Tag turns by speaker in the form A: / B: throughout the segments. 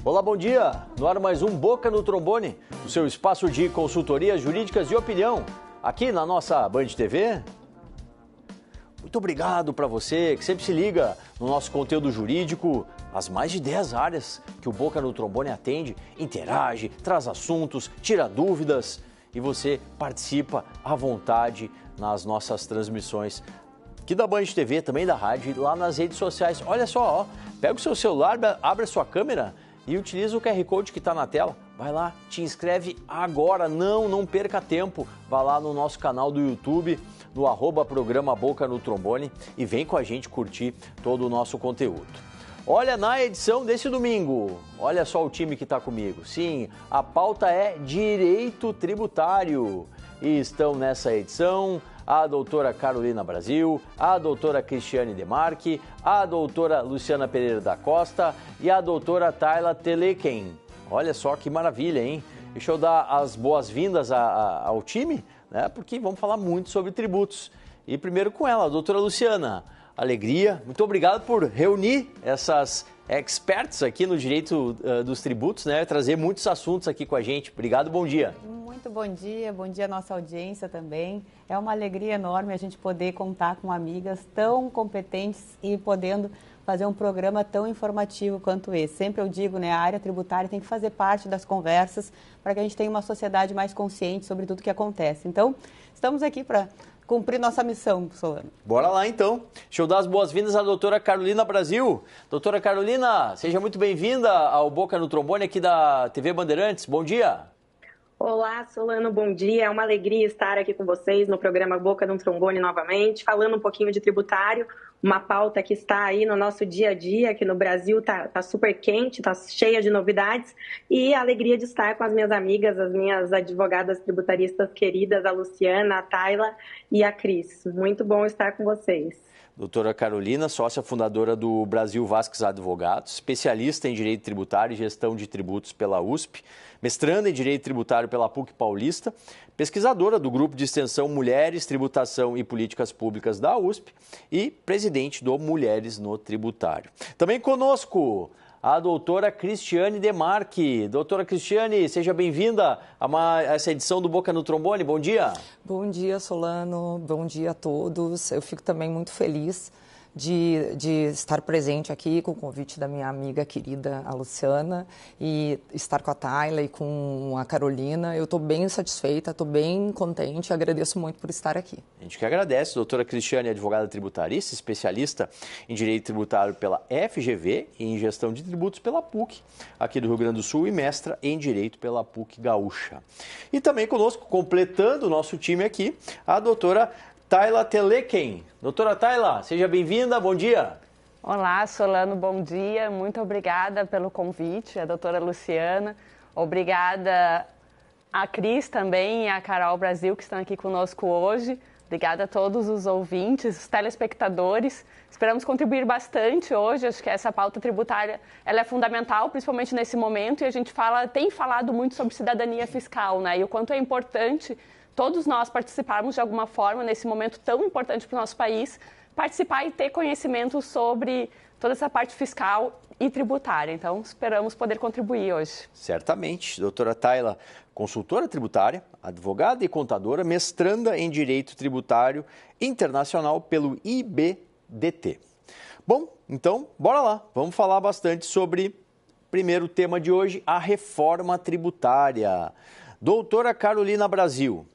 A: Olá, bom dia! No ar mais um Boca no Trombone, o seu espaço de consultorias jurídicas e opinião, aqui na nossa Band TV. Muito obrigado para você que sempre se liga no nosso conteúdo jurídico, as mais de 10 áreas que o Boca no Trombone atende, interage, traz assuntos, tira dúvidas e você participa à vontade nas nossas transmissões aqui da Band TV, também da rádio e lá nas redes sociais. Olha só, pega o seu celular, abre a sua câmera e utiliza o QR Code que está na tela. Vai lá, te inscreve agora, não perca tempo. Vai lá no nosso canal do YouTube, no @programa Boca no Trombone e vem com a gente curtir todo o nosso conteúdo. Olha, na edição desse domingo, olha só o time que está comigo. Sim, a pauta é Direito Tributário. E estão nessa edição a doutora Carolina Brasil, a doutora Cristiane Demarque, a doutora Luciana Pereira da Costa e a doutora Tayla Teleken. Olha só que maravilha, hein? Deixa eu dar as boas-vindas ao time, né? Porque vamos falar muito sobre tributos. E primeiro com ela, a doutora Luciana. Alegria, muito obrigado por reunir essas experts aqui no direito dos tributos, né? Trazer muitos assuntos aqui com a gente. Obrigado, bom dia.
B: Muito bom dia à nossa audiência também. É uma alegria enorme a gente poder contar com amigas tão competentes e podendo fazer um programa tão informativo quanto esse. Sempre eu digo, né, a área tributária tem que fazer parte das conversas para que a gente tenha uma sociedade mais consciente sobre tudo que acontece. Então, estamos aqui para cumprir nossa missão, Solano.
A: Bora lá, então. Deixa eu dar as boas-vindas à doutora Carolina Brasil. Doutora Carolina, seja muito bem-vinda ao Boca no Trombone aqui da TV Bandeirantes. Bom dia.
C: Olá, Solano, bom dia. É uma alegria estar aqui com vocês no programa Boca no Trombone novamente, falando um pouquinho de tributário, uma pauta que está aí no nosso dia a dia, que no Brasil tá super quente, tá cheia de novidades, e a alegria de estar com as minhas amigas, as minhas advogadas tributaristas queridas, a Luciana, a Tayla e a Cris. Muito bom estar com vocês.
A: Doutora Carolina, sócia fundadora do Brasil Vasques Advogados, especialista em Direito Tributário e Gestão de Tributos pela USP, mestranda em Direito Tributário pela PUC Paulista, pesquisadora do Grupo de Extensão Mulheres, Tributação e Políticas Públicas da USP e presidente do Mulheres no Tributário. Também conosco a doutora Cristiane Demarque. Doutora Cristiane, seja bem-vinda a essa edição do Boca no Trombone. Bom dia.
D: Bom dia, Solano. Bom dia a todos. Eu fico também muito feliz de estar presente aqui com o convite da minha amiga querida, a Luciana, e estar com a Tayla e com a Carolina. Eu estou bem satisfeita, estou bem contente e agradeço muito por estar aqui.
A: A gente que agradece. Doutora Cristiane, advogada tributarista, especialista em Direito Tributário pela FGV e em Gestão de Tributos pela PUC, aqui do Rio Grande do Sul, e mestra em Direito pela PUC Gaúcha. E também conosco, completando o nosso time aqui, a doutora Tayla Teleken. Doutora Tayla, seja bem-vinda, bom dia.
E: Olá, Solano, bom dia. Muito obrigada pelo convite, a doutora Luciana. Obrigada a Cris também e a Carol Brasil, que estão aqui conosco hoje. Obrigada a todos os ouvintes, os telespectadores. Esperamos contribuir bastante hoje. Acho que essa pauta tributária ela é fundamental, principalmente nesse momento. E a gente tem falado muito sobre cidadania fiscal, né? E o quanto é importante todos nós participarmos de alguma forma nesse momento tão importante para o nosso país, participar e ter conhecimento sobre toda essa parte fiscal e tributária. Então, esperamos poder contribuir hoje.
A: Certamente. Doutora Tayla, consultora tributária, advogada e contadora, mestranda em Direito Tributário Internacional pelo IBDT. Bom, então, bora lá. Vamos falar bastante sobre, primeiro tema de hoje, a reforma tributária. Doutora Carolina Brasil,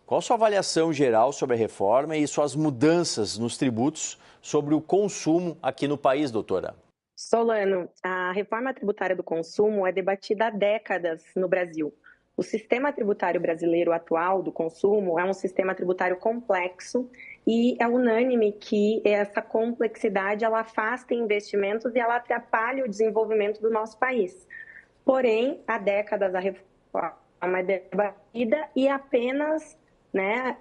A: qual a sua avaliação geral sobre a reforma e suas mudanças nos tributos sobre o consumo aqui no país, doutora?
C: Solano, a reforma tributária do consumo é debatida há décadas no Brasil. O sistema tributário brasileiro atual do consumo é um sistema tributário complexo e é unânime que essa complexidade ela afasta investimentos e ela atrapalha o desenvolvimento do nosso país. Porém, há décadas a reforma é debatida e apenas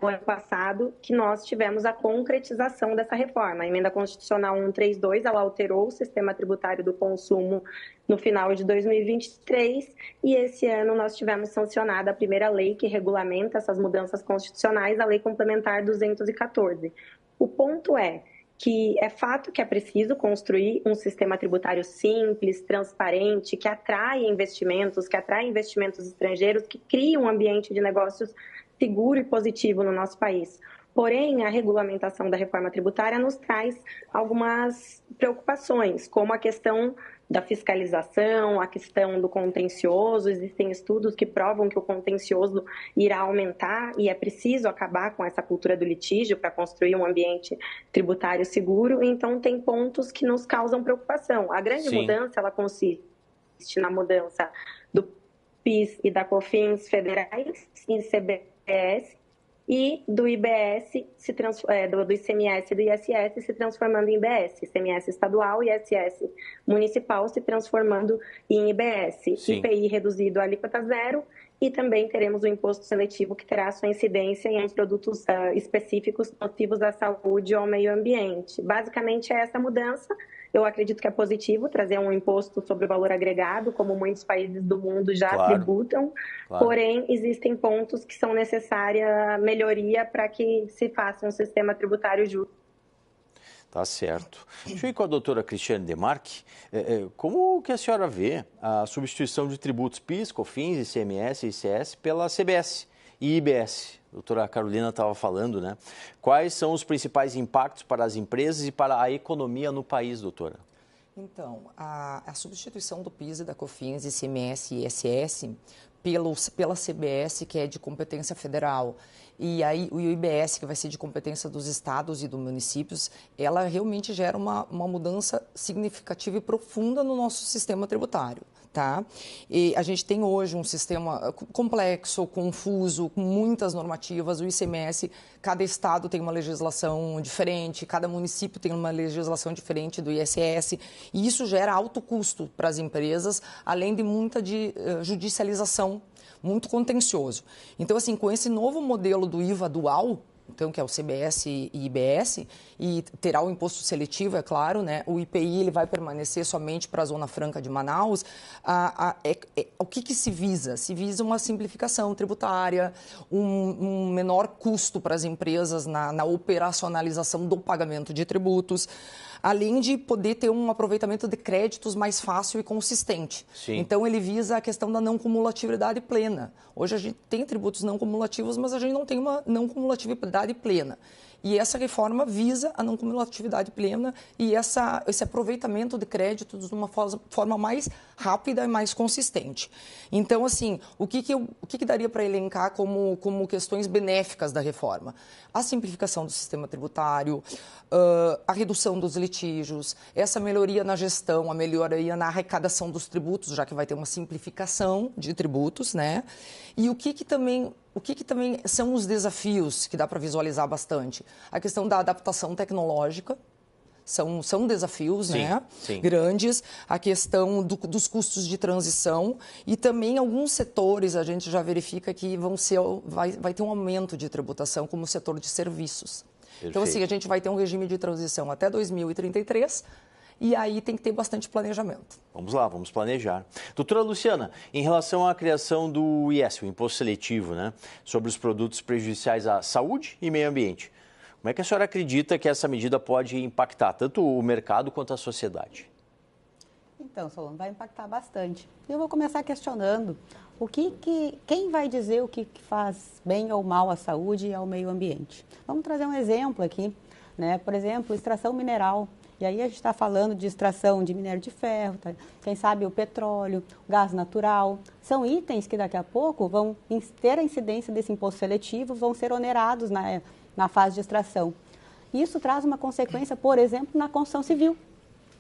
C: no ano passado que nós tivemos a concretização dessa reforma. A Emenda Constitucional 132, ela alterou o sistema tributário do consumo no final de 2023 e esse ano nós tivemos sancionada a primeira lei que regulamenta essas mudanças constitucionais, a Lei Complementar 214. O ponto é que é fato que é preciso construir um sistema tributário simples, transparente, que atrai investimentos estrangeiros, que crie um ambiente de negócios seguro e positivo no nosso país. Porém, a regulamentação da reforma tributária nos traz algumas preocupações, como a questão da fiscalização, a questão do contencioso. Existem estudos que provam que o contencioso irá aumentar e é preciso acabar com essa cultura do litígio para construir um ambiente tributário seguro. Então, tem pontos que nos causam preocupação. A grande mudança, ela consiste na mudança do PIS e da COFINS federais e CBS, e do IBS, do ICMS e do ISS se transformando em IBS, ICMS estadual e ISS municipal se transformando em IBS, IPI reduzido a alíquota zero, e também teremos o imposto seletivo que terá sua incidência em produtos específicos nocivos à saúde ou ao meio ambiente. Basicamente é essa mudança. Eu acredito que é positivo trazer um imposto sobre o valor agregado, como muitos países do mundo já tributam, porém existem pontos que são necessária melhoria para que se faça um sistema tributário justo.
A: Tá certo. Deixa eu ir com a doutora Cristiane Demarque. Como que a senhora vê a substituição de tributos PIS, COFINS, ICMS e ICS pela CBS e IBS? A doutora Carolina estava falando, né? Quais são os principais impactos para as empresas e para a economia no país, doutora?
D: Então, a substituição do PIS e da COFINS, ICMS e ISS pela CBS, que é de competência federal, e aí o IBS, que vai ser de competência dos estados e dos municípios, ela realmente gera uma mudança significativa e profunda no nosso sistema tributário. Tá? E a gente tem hoje um sistema complexo, confuso, com muitas normativas. O ICMS, cada estado tem uma legislação diferente, cada município tem uma legislação diferente do ISS, e isso gera alto custo para as empresas, além de muita judicialização, muito contencioso. Então, assim, com esse novo modelo do IVA dual, então, que é o CBS e IBS, e terá o imposto seletivo, é claro, né? O IPI ele vai permanecer somente para a Zona Franca de Manaus. O que se visa? Se visa uma simplificação tributária, um menor custo para as empresas na operacionalização do pagamento de tributos, além de poder ter um aproveitamento de créditos mais fácil e consistente.
A: Sim.
D: Então, ele visa a questão da não cumulatividade plena. Hoje a gente tem tributos não cumulativos, mas a gente não tem uma não cumulatividade plena. E essa reforma visa a não cumulatividade plena e esse aproveitamento de créditos de uma forma mais rápida e mais consistente. Então, assim, o que daria para elencar como questões benéficas da reforma? A simplificação do sistema tributário, a redução dos litígios, essa melhoria na gestão, a melhoria na arrecadação dos tributos, já que vai ter uma simplificação de tributos, né? E o que também são os desafios que dá para visualizar bastante? A questão da adaptação tecnológica, são desafios,
A: sim,
D: né?
A: Sim.
D: Grandes, a questão dos custos de transição e também alguns setores a gente já verifica que vai ter um aumento de tributação, como o setor de serviços. Perfeito. Então, assim, a gente vai ter um regime de transição até 2033, e aí tem que ter bastante planejamento.
A: Vamos lá, vamos planejar. Doutora Luciana, em relação à criação do IS, o Imposto Seletivo, né, sobre os produtos prejudiciais à saúde e meio ambiente, como é que a senhora acredita que essa medida pode impactar tanto o mercado quanto a sociedade?
B: Então, Solano, vai impactar bastante. Eu vou começar questionando quem vai dizer o que faz bem ou mal à saúde e ao meio ambiente. Vamos trazer um exemplo aqui, né? Por exemplo, extração mineral. E aí a gente está falando de extração de minério de ferro, tá? Quem sabe o petróleo, o gás natural. São itens que daqui a pouco vão ter a incidência desse imposto seletivo, vão ser onerados na fase de extração. Isso traz uma consequência, por exemplo, na construção civil,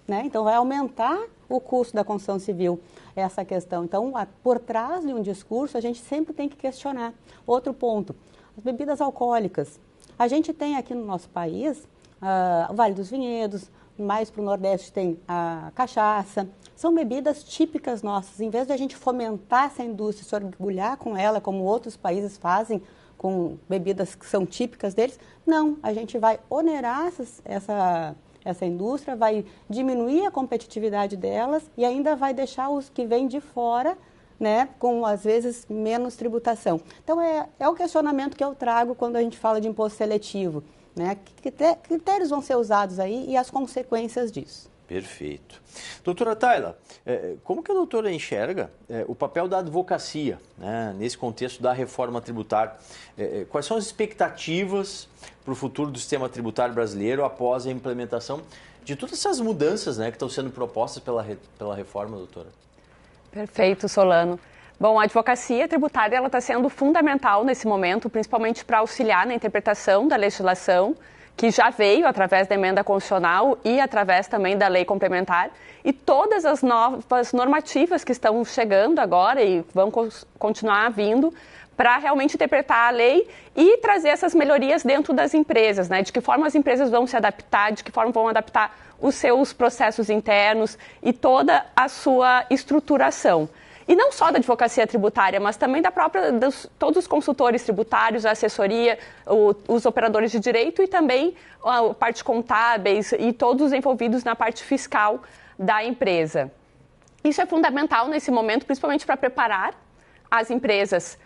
B: né? Então, vai aumentar o custo da construção civil, essa questão. Então, por trás de um discurso, a gente sempre tem que questionar. Outro ponto, as bebidas alcoólicas. A gente tem aqui no nosso país o Vale dos Vinhedos, mais para o Nordeste tem a cachaça. São bebidas típicas nossas. Em vez de a gente fomentar essa indústria, se orgulhar com ela, como outros países fazem, com bebidas que são típicas deles, não, a gente vai onerar essa indústria, vai diminuir a competitividade delas e ainda vai deixar os que vêm de fora, né, com, às vezes, menos tributação. Então, é o questionamento que eu trago quando a gente fala de imposto seletivo. né? Que critérios vão ser usados aí e as consequências disso.
A: Perfeito. Doutora Tayla, como que a doutora enxerga o papel da advocacia, né, nesse contexto da reforma tributária? Quais são as expectativas para o futuro do sistema tributário brasileiro após a implementação de todas essas mudanças, né, que estão sendo propostas pela reforma, doutora?
E: Perfeito, Solano. Bom, a advocacia tributária está sendo fundamental nesse momento, principalmente para auxiliar na interpretação da legislação, que já veio através da emenda constitucional e através também da lei complementar, e todas as novas normativas que estão chegando agora e vão continuar vindo para realmente interpretar a lei e trazer essas melhorias dentro das empresas, né? De que forma as empresas vão se adaptar, de que forma vão adaptar os seus processos internos e toda a sua estruturação. E não só da advocacia tributária, mas também da própria, todos os consultores tributários, a assessoria, os operadores de direito e também a parte contábeis e todos os envolvidos na parte fiscal da empresa. Isso é fundamental nesse momento, principalmente para preparar as empresas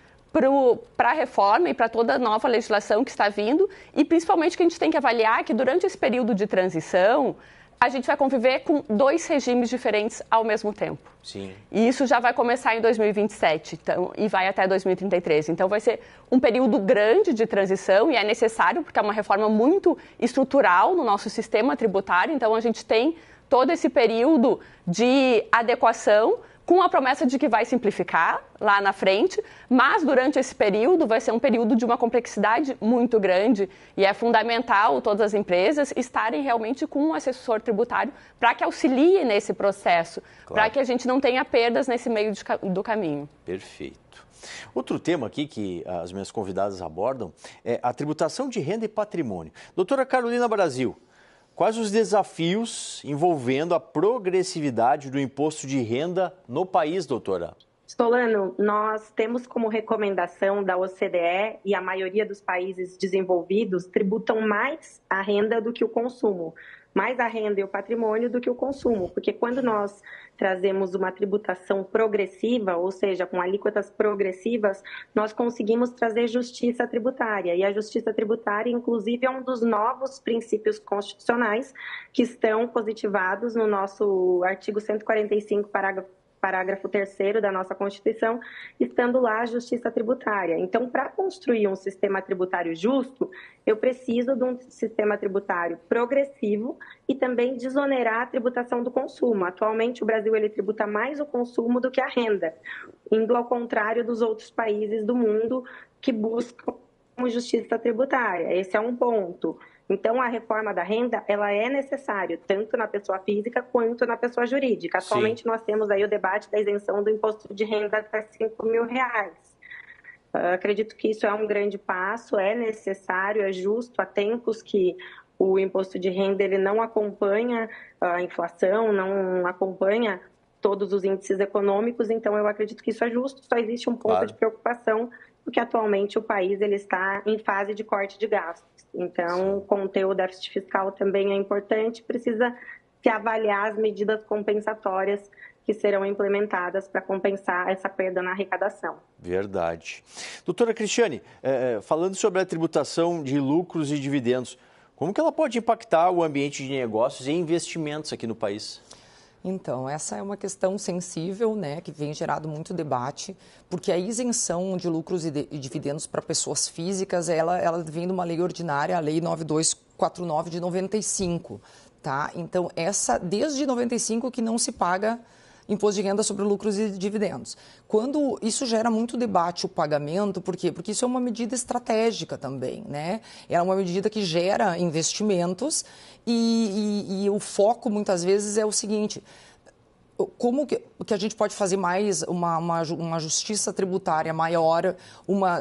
E: para a reforma e para toda a nova legislação que está vindo, e principalmente que a gente tem que avaliar que durante esse período de transição, a gente vai conviver com 2 regimes diferentes ao mesmo tempo.
A: Sim.
E: E isso já vai começar em 2027 e vai até 2033. Então, vai ser um período grande de transição e é necessário, porque é uma reforma muito estrutural no nosso sistema tributário. Então, a gente tem todo esse período de adequação com a promessa de que vai simplificar lá na frente, mas durante esse período vai ser um período de uma complexidade muito grande e é fundamental todas as empresas estarem realmente com um assessor tributário para que auxilie nesse processo, claro, para que a gente não tenha perdas nesse meio do caminho.
A: Perfeito. Outro tema aqui que as minhas convidadas abordam é a tributação de renda e patrimônio. Doutora Carolina Brasil, quais os desafios envolvendo a progressividade do imposto de renda no país, doutora?
C: Solano, nós temos como recomendação da OCDE e a maioria dos países desenvolvidos tributam mais a renda do que o consumo, mais a renda e o patrimônio do que o consumo, porque quando nós trazemos uma tributação progressiva, ou seja, com alíquotas progressivas, nós conseguimos trazer justiça tributária. E a justiça tributária, inclusive, é um dos novos princípios constitucionais que estão positivados no nosso artigo 145, parágrafo 3º da nossa Constituição, estando lá a justiça tributária. Então, para construir um sistema tributário justo, eu preciso de um sistema tributário progressivo e também desonerar a tributação do consumo. Atualmente, o Brasil ele tributa mais o consumo do que a renda, indo ao contrário dos outros países do mundo que buscam justiça tributária. Esse é um ponto. Então, a reforma da renda, ela é necessária, tanto na pessoa física quanto na pessoa jurídica. Atualmente, sim, nós temos aí o debate da isenção do imposto de renda até R$5.000. Acredito que isso é um grande passo, é necessário, é justo. Há tempos que o imposto de renda ele não acompanha a inflação, não acompanha todos os índices econômicos, então eu acredito que isso é justo. Só existe um ponto, claro, de preocupação, porque atualmente o país ele está em fase de corte de gastos. Então, conter o déficit fiscal também é importante, precisa se avaliar as medidas compensatórias que serão implementadas para compensar essa perda na arrecadação.
A: Verdade. Doutora Cristiane, falando sobre a tributação de lucros e dividendos, como que ela pode impactar o ambiente de negócios e investimentos aqui no país?
D: Então, essa é uma questão sensível, né, que vem gerado muito debate, porque a isenção de lucros e dividendos para pessoas físicas, ela vem de uma lei ordinária, a Lei 9249 de 95, tá? Então, desde 95 que não se paga imposto de renda sobre lucros e dividendos. Quando isso gera muito debate, o pagamento, por quê? Porque isso é uma medida estratégica também, né? É uma medida que gera investimentos e o foco, muitas vezes, é o seguinte: como que a gente pode fazer mais uma justiça tributária maior,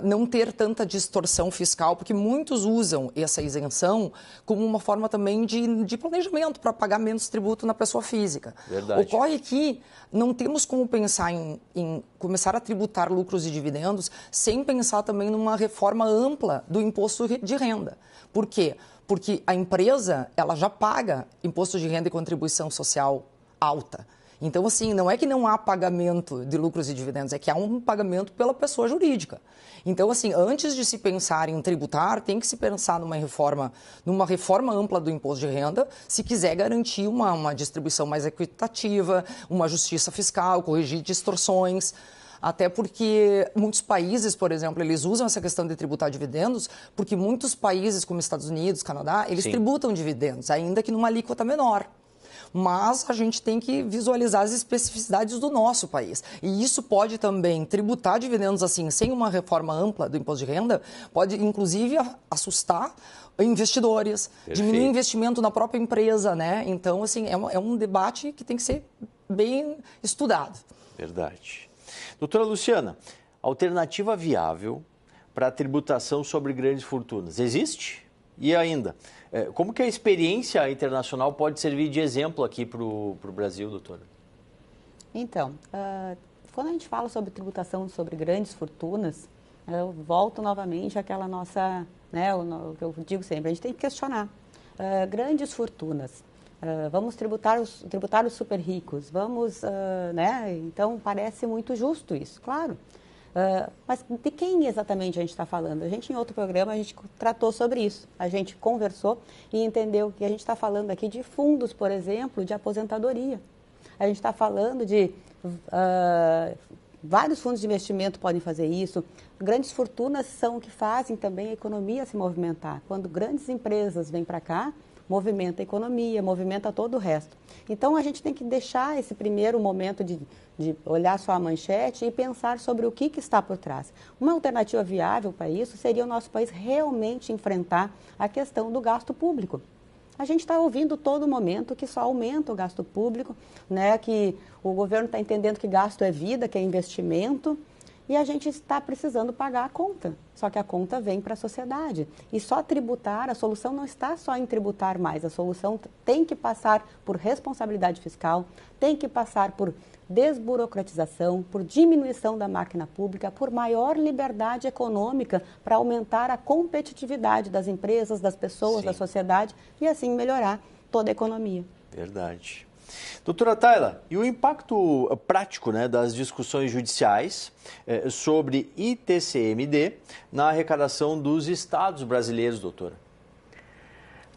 D: não ter tanta distorção fiscal, porque muitos usam essa isenção como uma forma também de planejamento para pagar menos tributo na pessoa física.
A: Verdade.
D: Ocorre que não temos como pensar em começar a tributar lucros e dividendos sem pensar também numa reforma ampla do imposto de renda. Por quê? Porque a empresa ela já paga imposto de renda e contribuição social alta. Então, assim, não é que não há pagamento de lucros e dividendos, é que há um pagamento pela pessoa jurídica. Então, assim, antes de se pensar em tributar, tem que se pensar numa reforma ampla do imposto de renda, se quiser garantir uma distribuição mais equitativa, uma justiça fiscal, corrigir distorções. Até porque muitos países, por exemplo, eles usam essa questão de tributar dividendos, porque muitos países, como Estados Unidos, Canadá, eles tributam dividendos, ainda que numa alíquota menor. Mas a gente tem que visualizar as especificidades do nosso país. E isso pode também tributar dividendos assim, sem uma reforma ampla do imposto de renda, pode inclusive assustar investidores, diminuir o investimento na própria empresa, né? Então, assim, é um debate que tem que ser bem estudado.
A: Verdade. Doutora Luciana, alternativa viável para a tributação sobre grandes fortunas existe? E ainda, como que a experiência internacional pode servir de exemplo aqui para o Brasil, doutora?
B: Então, quando a gente fala sobre tributação sobre grandes fortunas, eu volto novamente àquela nossa, né, o que eu digo sempre, a gente tem que questionar. Grandes fortunas, vamos tributar os super ricos, né? Então parece muito justo isso, claro. Mas de quem exatamente a gente está falando? A gente, em outro programa, a gente tratou sobre isso. A gente conversou e entendeu que a gente está falando aqui de fundos, por exemplo, de aposentadoria. A gente está falando de vários fundos de investimento podem fazer isso. Grandes fortunas são o que fazem também a economia se movimentar. Quando grandes empresas vêm para cá, movimenta a economia, movimenta todo o resto. Então, a gente tem que deixar esse primeiro momento de olhar só a manchete e pensar sobre o que está por trás. Uma alternativa viável para isso seria o nosso país realmente enfrentar a questão do gasto público. A gente está ouvindo todo momento que só aumenta o gasto público, né, que o governo está entendendo que gasto é vida, que é investimento, e a gente está precisando pagar a conta. Só que a conta vem para a sociedade. E só tributar, a solução não está só em tributar mais. A solução tem que passar por responsabilidade fiscal, tem que passar por desburocratização, por diminuição da máquina pública, por maior liberdade econômica para aumentar a competitividade das empresas, das pessoas, da sociedade e assim melhorar toda a economia.
A: Verdade. Doutora Tayla, e o impacto prático, né, das discussões judiciais sobre ITCMD na arrecadação dos estados brasileiros, doutora?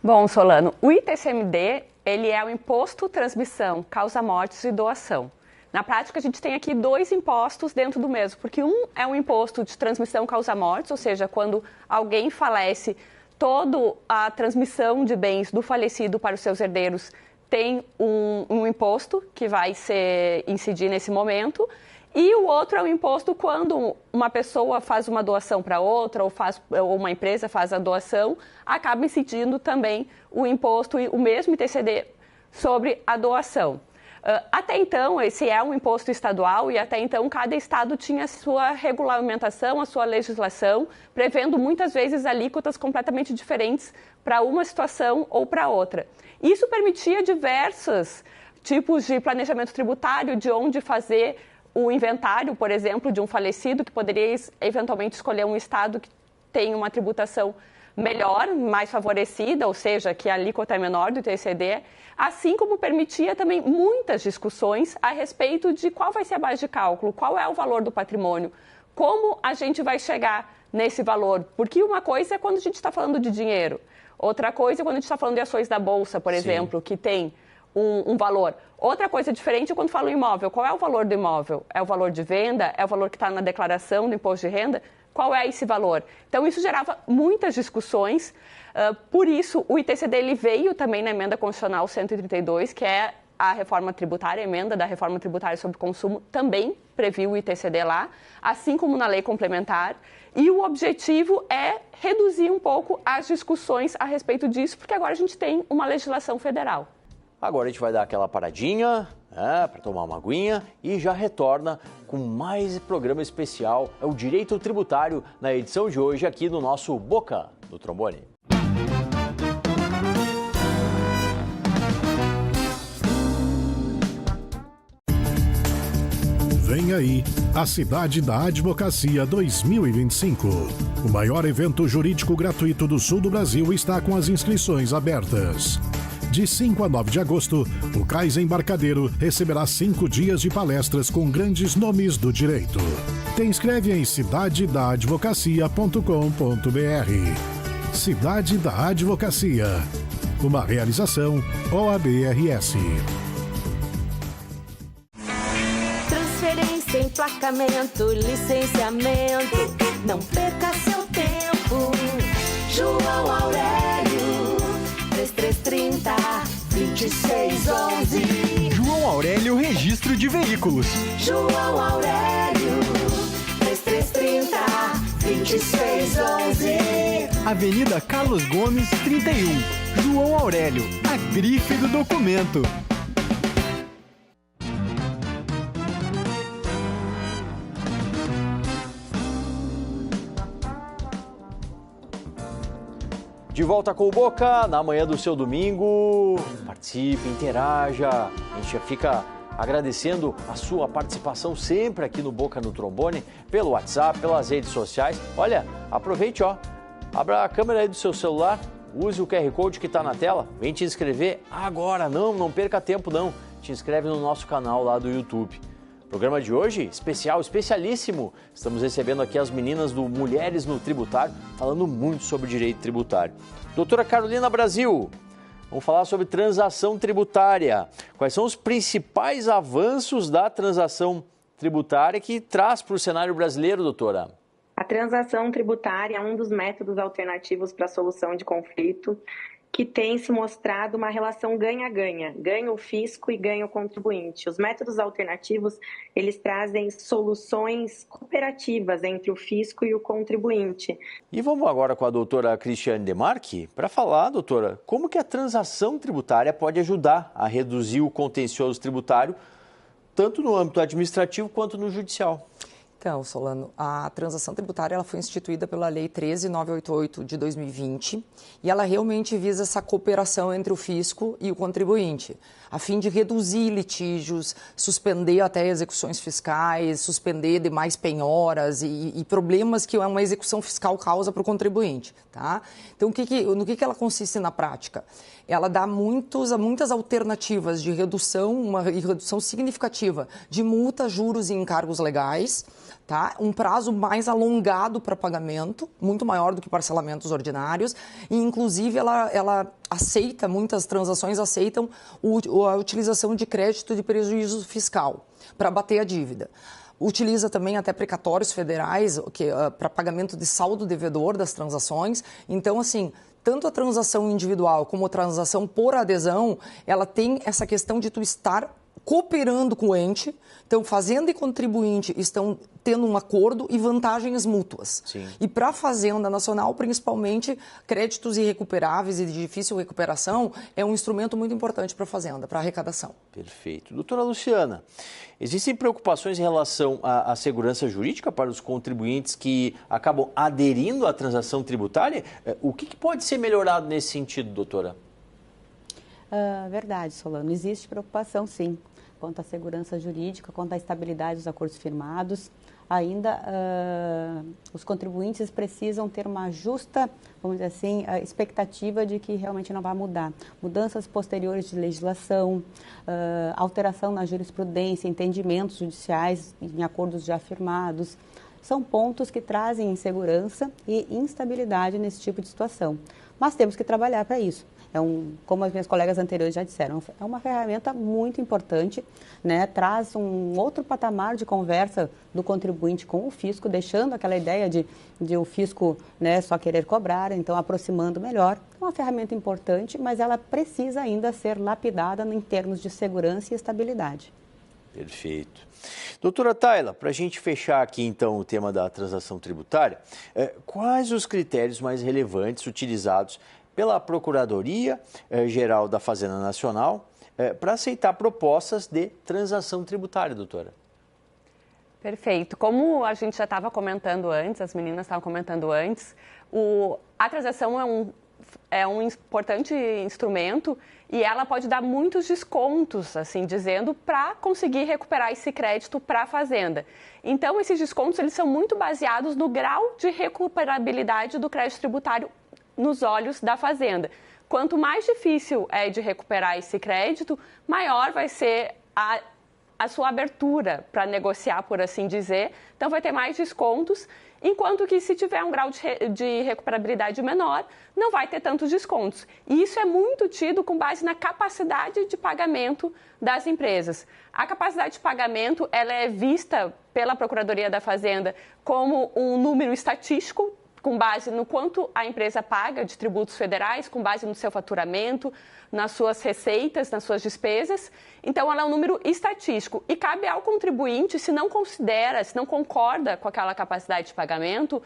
E: Bom, Solano, o ITCMD ele é o Imposto, Transmissão, Causa-Mortes e Doação. Na prática, a gente tem aqui dois impostos dentro do mesmo, porque um é o imposto de transmissão causa-mortes, ou seja, quando alguém falece, toda a transmissão de bens do falecido para os seus herdeiros tem um imposto que vai incidir nesse momento, e o outro é o imposto quando uma pessoa faz uma doação para outra ou uma empresa faz a doação, acaba incidindo também o imposto, o mesmo ITCD sobre a doação. Até então, esse é um imposto estadual e até então cada estado tinha a sua regulamentação, a sua legislação, prevendo muitas vezes alíquotas completamente diferentes para uma situação ou para outra. Isso permitia diversos tipos de planejamento tributário, de onde fazer o inventário, por exemplo, de um falecido, que poderia eventualmente escolher um estado que tem uma tributação melhor, mais favorecida, ou seja, que a alíquota é menor do ITCD, assim como permitia também muitas discussões a respeito de qual vai ser a base de cálculo, qual é o valor do patrimônio, como a gente vai chegar nesse valor, porque uma coisa é quando a gente está falando de dinheiro, outra coisa é quando a gente está falando de ações da Bolsa, por exemplo, que tem um valor. Outra coisa diferente é quando falo em imóvel, qual é o valor do imóvel? É o valor de venda? É o valor que está na declaração do imposto de renda? Qual é esse valor? Então, isso gerava muitas discussões. Por isso, o ITCD ele veio também na emenda constitucional 132, que é a reforma tributária, a emenda da reforma tributária sobre consumo, também previu o ITCD lá, assim como na lei complementar. E o objetivo é reduzir um pouco as discussões a respeito disso, porque agora a gente tem uma legislação federal.
A: Agora a gente vai dar aquela paradinha, para tomar uma aguinha e já retorna com mais programa especial, é o Direito Tributário, na edição de hoje aqui no nosso Boca do Trombone.
F: Vem aí a Cidade da Advocacia 2025. O maior evento jurídico gratuito do sul do Brasil está com as inscrições abertas. De 5 a 9 de agosto, o Cais Embarcadeiro receberá 5 dias de palestras com grandes nomes do direito. Te inscreve em cidadedaadvocacia.com.br. Cidade da Advocacia. Uma realização OAB-RS.
G: Transferência, emplacamento, licenciamento. Não perca seu tempo. João Aurélio, 3330-2611.
H: João Aurélio Registro de Veículos.
G: João Aurélio, 3330-2611.
H: Avenida Carlos Gomes, 31. João Aurélio, a grife do documento.
A: De volta com o Boca, na manhã do seu domingo. Participe, interaja. A gente já fica agradecendo a sua participação sempre aqui no Boca no Trombone, pelo WhatsApp, pelas redes sociais. Olha, aproveite, abra a câmera aí do seu celular, use o QR Code que está na tela, vem te inscrever agora, não perca tempo não. Te inscreve no nosso canal lá do YouTube. Programa de hoje, especial, especialíssimo. Estamos recebendo aqui as meninas do Mulheres no Tributário, falando muito sobre direito tributário. Doutora Carolina Brasil, vamos falar sobre transação tributária. Quais são os principais avanços da transação tributária que traz para o cenário brasileiro, doutora?
C: A transação tributária é um dos métodos alternativos para a solução de conflito, que tem se mostrado uma relação ganha-ganha, ganha o fisco e ganha o contribuinte. Os métodos alternativos, eles trazem soluções cooperativas entre o fisco e o contribuinte.
A: E vamos agora com a doutora Cristiane Demarque para falar, doutora, como que a transação tributária pode ajudar a reduzir o contencioso tributário, tanto no âmbito administrativo quanto no judicial.
D: Então, Solano, a transação tributária ela foi instituída pela Lei 13.988 de 2020 e ela realmente visa essa cooperação entre o fisco e o contribuinte, a fim de reduzir litígios, suspender até execuções fiscais, suspender demais penhoras e problemas que uma execução fiscal causa para o contribuinte. Tá? Então, no que ela consiste na prática? Ela dá muitas alternativas de redução, uma redução significativa de multas, juros e encargos legais, tá? Um prazo mais alongado para pagamento, muito maior do que parcelamentos ordinários, e inclusive ela aceita, muitas transações aceitam a utilização de crédito de prejuízo fiscal para bater a dívida. Utiliza também até precatórios federais para pagamento de saldo devedor das transações. Então, assim, tanto a transação individual como a transação por adesão, ela tem essa questão de tu estar cooperando com o ente. Então, fazenda e contribuinte estão tendo um acordo e vantagens mútuas.
A: Sim.
D: E para a Fazenda Nacional, principalmente, créditos irrecuperáveis e de difícil recuperação é um instrumento muito importante para a Fazenda, para a arrecadação.
A: Perfeito. Doutora Luciana, existem preocupações em relação à segurança jurídica para os contribuintes que acabam aderindo à transação tributária? O que pode ser melhorado nesse sentido, doutora?
B: Verdade, Solano. Existe preocupação, sim, quanto à segurança jurídica, quanto à estabilidade dos acordos firmados. Ainda os contribuintes precisam ter uma justa, vamos dizer assim, expectativa de que realmente não vai mudar. Mudanças posteriores de legislação, alteração na jurisprudência, entendimentos judiciais em acordos já firmados, são pontos que trazem insegurança e instabilidade nesse tipo de situação. Mas temos que trabalhar para isso. Como as minhas colegas anteriores já disseram, é uma ferramenta muito importante, né? Traz um outro patamar de conversa do contribuinte com o fisco, deixando aquela ideia de o fisco, né, só querer cobrar, então aproximando melhor. É uma ferramenta importante, mas ela precisa ainda ser lapidada em termos de segurança e estabilidade.
A: Perfeito. Doutora Tayla, para a gente fechar aqui então o tema da transação tributária, quais os critérios mais relevantes utilizados pela Procuradoria-Geral da Fazenda Nacional para aceitar propostas de transação tributária, doutora?
E: Perfeito. Como a gente já estava comentando antes, as meninas estavam comentando antes, a transação é um importante instrumento e ela pode dar muitos descontos, assim dizendo, para conseguir recuperar esse crédito para a Fazenda. Então, esses descontos eles são muito baseados no grau de recuperabilidade do crédito tributário nos olhos da Fazenda. quanto mais difícil é de recuperar esse crédito, maior vai ser a sua abertura para negociar, por assim dizer. Então, vai ter mais descontos, enquanto que se tiver um grau de recuperabilidade menor, não vai ter tantos descontos. E isso é muito tido com base na capacidade de pagamento das empresas. A capacidade de pagamento, ela é vista pela Procuradoria da Fazenda como um número estatístico, com base no quanto a empresa paga de tributos federais, com base no seu faturamento, nas suas receitas, nas suas despesas. Então, ela é um número estatístico e cabe ao contribuinte, se não considera, se não concorda com aquela capacidade de pagamento,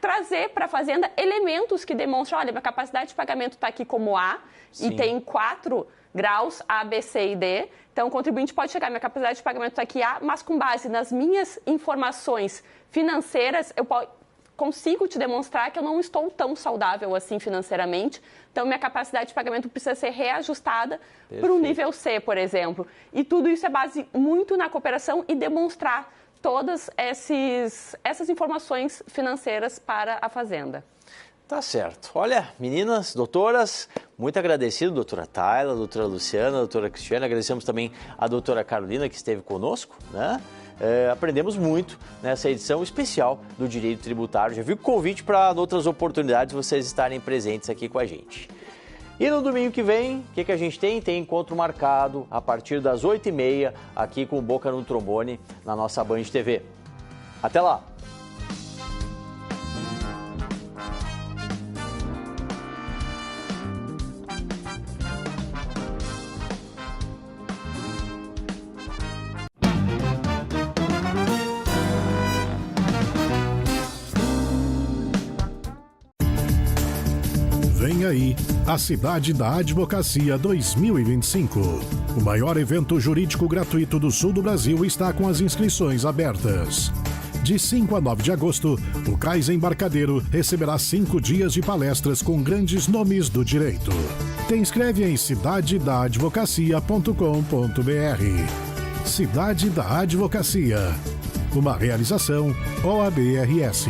E: trazer para a Fazenda elementos que demonstram, olha, minha capacidade de pagamento está aqui como A, sim, e tem 4 graus, A, B, C e D. Então, o contribuinte pode chegar, minha capacidade de pagamento está aqui A, mas com base nas minhas informações financeiras, eu consigo te demonstrar que eu não estou tão saudável assim financeiramente. Então, minha capacidade de pagamento precisa ser reajustada para o nível C, por exemplo. E tudo isso é base muito na cooperação e demonstrar todas essas informações financeiras para a Fazenda.
A: Tá certo. Olha, meninas, doutoras, muito agradecido, doutora Tayla, doutora Luciana, doutora Cristiane. Agradecemos também a doutora Carolina, que esteve conosco, né? Aprendemos muito nessa edição especial do Direito Tributário. Já vi o convite para, em outras oportunidades, vocês estarem presentes aqui com a gente. E no domingo que vem, o que a gente tem? Tem encontro marcado a partir das 8h30 aqui com o Boca no Trombone na nossa Band TV. Até lá!
F: Vem aí a Cidade da Advocacia 2025. O maior evento jurídico gratuito do sul do Brasil está com as inscrições abertas. De 5 a 9 de agosto, o CAIS Embarcadero receberá 5 dias de palestras com grandes nomes do direito. Te inscreve em cidadedaadvocacia.com.br. Cidade da Advocacia. Uma realização OAB-RS.